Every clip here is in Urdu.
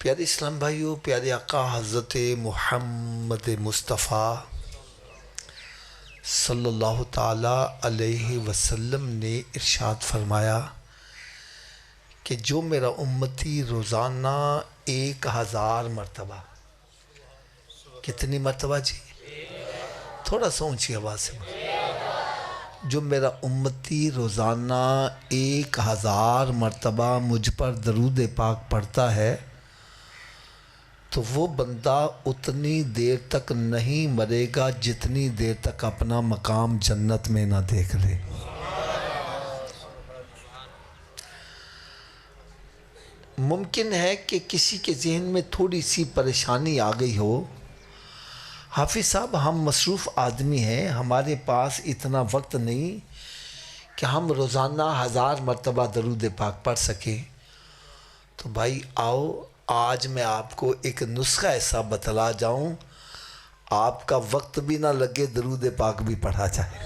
پیارے اسلام بھائیوں، پیارے آقا حضرت محمد مصطفیٰ صلی اللہ تعالی علیہ وسلم نے ارشاد فرمایا کہ جو میرا امتی روزانہ 1000 مرتبہ، کتنی مرتبہ جی؟ تھوڑا سا اونچی آواز سے بولو۔ جو میرا امتی روزانہ 1000 مرتبہ مجھ پر درود پاک پڑھتا ہے تو وہ بندہ اتنی دیر تک نہیں مرے گا جتنی دیر تک اپنا مقام جنت میں نہ دیکھ لے۔ ممکن ہے کہ کسی کے ذہن میں تھوڑی سی پریشانی آ گئی ہو، حافظ صاحب ہم مصروف آدمی ہیں، ہمارے پاس اتنا وقت نہیں کہ ہم روزانہ 1000 مرتبہ درود پاک پڑھ سکیں۔ تو بھائی آؤ، آج میں آپ کو ایک نسخہ ایسا بتلا جاؤں، آپ کا وقت بھی نہ لگے، درود پاک بھی پڑھا جائے۔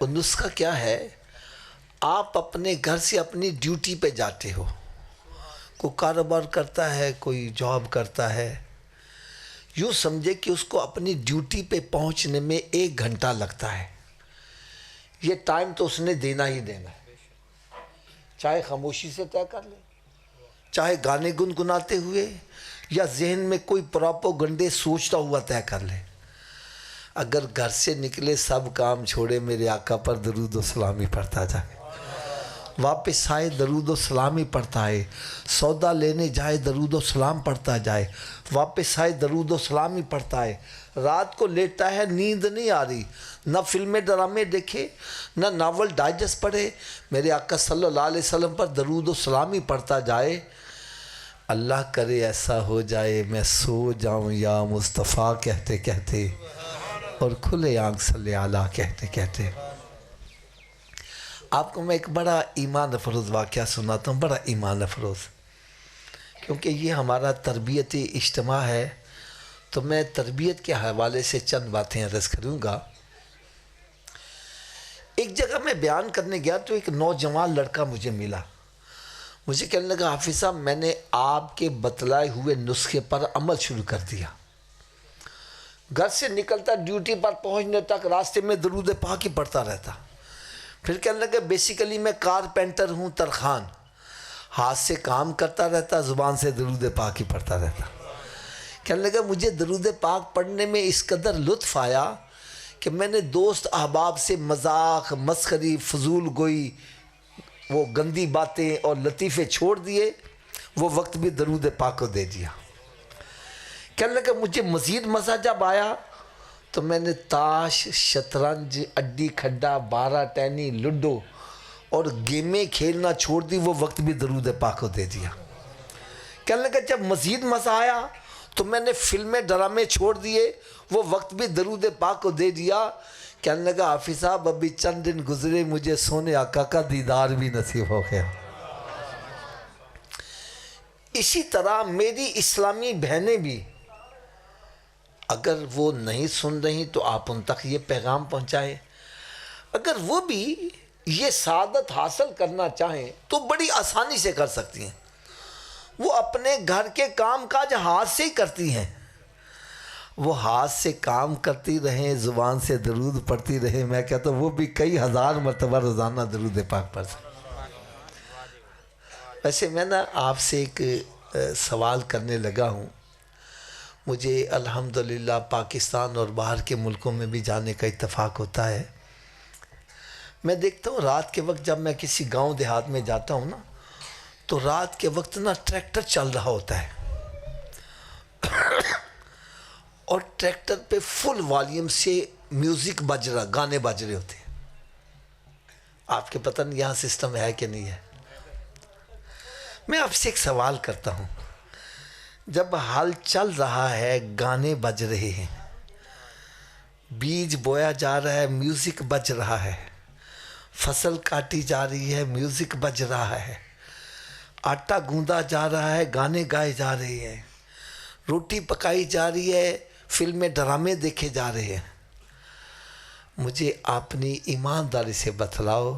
وہ نسخہ کیا ہے؟ آپ اپنے گھر سے اپنی ڈیوٹی پہ جاتے ہو، کوئی کاروبار کرتا ہے، کوئی جاب کرتا ہے، یوں سمجھے کہ اس کو اپنی ڈیوٹی پہ پہنچنے میں 1 گھنٹہ لگتا ہے۔ یہ ٹائم تو اس نے دینا ہی دینا ہے، چاہے خاموشی سے طے کر لے، چاہے گانے گنگناتے ہوئے، یا ذہن میں کوئی پراپوگنڈے سوچتا ہوا طے کر لے۔ اگر گھر سے نکلے سب کام چھوڑے میرے آقا پر درود و سلامی پڑھتا جائے، واپس آئے درود و سلامی پڑھتا ہے، سودا لینے جائے درود و سلام پڑھتا جائے، واپس آئے درود و سلامی پڑھتا ہے، رات کو لیٹا ہے نیند نہیں آ رہی، نہ فلمیں ڈرامے دیکھے، نہ ناول ڈائجسٹ پڑھے، میرے آقا صلی اللہ علیہ وسلم پر درود و سلامی پڑھتا جائے۔ اللہ کرے ایسا ہو جائے میں سو جاؤں یا مصطفیٰ کہتے کہتے اور کھلے آنکھ صلی اللہ کہتے کہتے۔ آپ کو میں ایک بڑا ایمان افروز واقعہ سناتا ہوں، بڑا ایمان افروز، کیونکہ یہ ہمارا تربیتی اجتماع ہے تو میں تربیت کے حوالے سے چند باتیں عرض کروں گا۔ ایک جگہ میں بیان کرنے گیا تو ایک نوجوان لڑکا مجھے ملا، مجھے کہنے لگا حافظ صاحب میں نے آپ کے بتلائے ہوئے نسخے پر عمل شروع کر دیا، گھر سے نکلتا ڈیوٹی پر پہنچنے تک راستے میں درود پاک ہی پڑھتا رہتا۔ پھر کہنے لگا بیسیکلی میں کارپینٹر ہوں، ترخان، ہاتھ سے کام کرتا رہتا، زبان سے درود پاک ہی پڑھتا رہتا۔ کہنے لگا مجھے درود پاک پڑھنے میں اس قدر لطف آیا کہ میں نے دوست احباب سے مذاق، مسخری، فضول گوئی، وہ گندی باتیں اور لطیفے چھوڑ دیے، وہ وقت بھی درود پاک کو دے دیا۔ کہنے لگا مجھے مزید مزہ جب آیا تو میں نے تاش، شطرنج، اڈی کھڈا، 12 ٹینی، لڈو اور گیمیں کھیلنا چھوڑ دی، وہ وقت بھی درود پاک کو دے دیا۔ کہنے لگا جب مزید مزہ آیا تو میں نے فلمیں ڈرامے چھوڑ دیے، وہ وقت بھی درود پاک کو دے دیا۔ کہنے لگا حافظ صاحب ابھی چند دن گزرے مجھے سونے آقا کا دیدار بھی نصیب ہو گیا۔ اسی طرح میری اسلامی بہنیں بھی اگر وہ نہیں سن رہی تو آپ ان تک یہ پیغام پہنچائیں، اگر وہ بھی یہ سعادت حاصل کرنا چاہیں تو بڑی آسانی سے کر سکتی ہیں۔ وہ اپنے گھر کے کام کاج ہاتھ سے ہی کرتی ہیں، وہ ہاتھ سے کام کرتی رہیں، زبان سے درود پڑھتی رہیں، میں کہتا ہوں وہ بھی کئی 1000 مرتبہ روزانہ درود پاک پڑھ سکتی۔ ویسے میں آپ سے ایک سوال کرنے لگا ہوں، مجھے الحمدللہ پاکستان اور باہر کے ملکوں میں بھی جانے کا اتفاق ہوتا ہے۔ میں دیکھتا ہوں رات کے وقت جب میں کسی گاؤں دیہات میں جاتا ہوں نا تو رات کے وقت نا ٹریکٹر چل رہا ہوتا ہے اور ٹریکٹر پہ فل والیوم سے میوزک بج رہا، گانے بج رہے ہوتے ہیں۔ آپ کے پتہ نہیں یہاں سسٹم ہے کہ نہیں ہے۔ میں آپ سے ایک سوال کرتا ہوں، جب حل چل رہا ہے، گانے بج رہے ہیں، بیج بویا جا رہا ہے، میوزک بج رہا ہے، فصل کاٹی جا رہی ہے، میوزک بج رہا ہے، آٹا گوندا جا رہا ہے، گانے گائے جا رہے ہیں، روٹی پکائی جا رہی ہے، فلمیں ڈرامے دیکھے جا رہے ہیں، مجھے اپنی ایمانداری سے بتلاؤ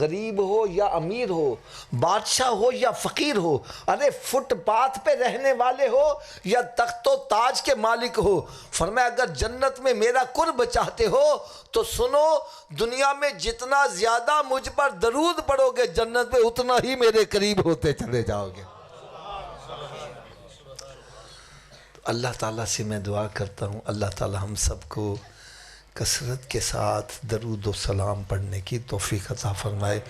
غریب ہو یا امیر ہو، بادشاہ ہو یا فقیر ہو، ارے فٹ پاتھ پہ رہنے والے ہو یا تخت و تاج کے مالک ہو، فرمایا اگر جنت میں میرا قرب چاہتے ہو تو سنو، دنیا میں جتنا زیادہ مجھ پر درود پڑھو گے جنت میں اتنا ہی میرے قریب ہوتے چلے جاؤ گے۔ اللہ تعالیٰ سے میں دعا کرتا ہوں اللہ تعالیٰ ہم سب کو کثرت کے ساتھ درود و سلام پڑھنے کی توفیق عطا فرمائے۔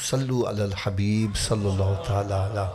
صلو علی الحبیب صلی اللہ تعالیٰ علیہ